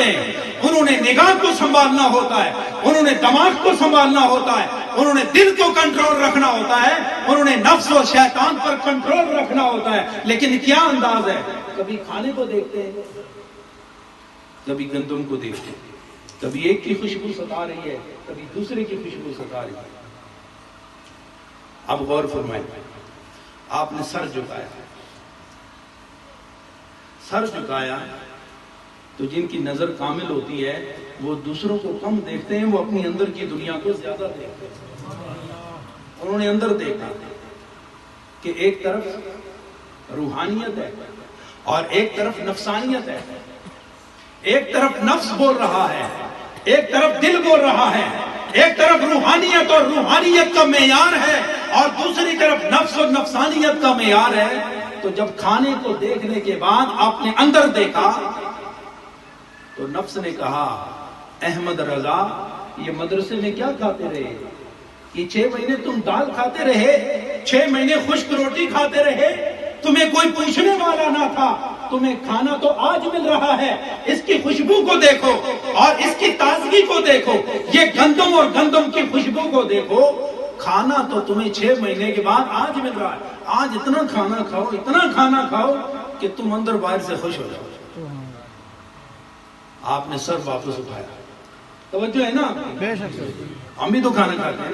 ہوتے ہیں. انہوں نے نگاہ کو سنبھالنا ہوتا ہے, انہوں نے دماغ کو سنبھالنا ہوتا ہے, انہوں نے دل کو کنٹرول رکھنا ہوتا ہے, انہوں نے نفس و شیطان پر کنٹرول رکھنا ہوتا ہے. لیکن کیا انداز ہے, کبھی کھانے کو دیکھتے ہیں, کبھی گندم کو دیکھتے ہیں, کبھی ایک کی خوشبو ستا رہی ہے, کبھی دوسرے کی خوشبو ستا رہی ہے. اب غور فرمائیں, آپ نے سر جھکایا, سر جھکایا تو جن کی نظر کامل ہوتی ہے وہ دوسروں کو کم دیکھتے ہیں, وہ اپنی اندر کی دنیا کو زیادہ دیکھتے ہیں. انہوں نے اندر دیکھا کہ ایک طرف روحانیت ہے اور ایک طرف نفسانیت ہے. ایک طرف نفس بول رہا ہے, ایک طرف دل بول رہا ہے, ایک طرف روحانیت اور روحانیت کا معیار ہے اور دوسری طرف نفس اور نفسانیت کا معیار ہے. تو جب کھانے کو دیکھنے کے بعد آپ نے اندر دیکھا تو نفس نے کہا, احمد رضا یہ مدرسے میں کیا کھاتے رہے, یہ 6 مہینے تم دال کھاتے رہے, 6 مہینے خشک روٹی کھاتے رہے, تمہیں کوئی پوچھنے والا نہ تھا, تمہیں کھانا تو آج مل رہا ہے. اس کی خوشبو کو دیکھو اور اس کی تازگی کو دیکھو, یہ گندم اور گندم کی خوشبو کو دیکھو. کھانا تو تمہیں 6 مہینے کے بعد آج مل رہا ہے. آج اتنا کھانا کھاؤ, اتنا کھانا کھاؤ کہ تم اندر باہر سے خوش ہو جاؤ. آپ نے سر واپس اٹھایا. توجہ ہے نا, ہم بھی تو کھانا کھاتے ہیں.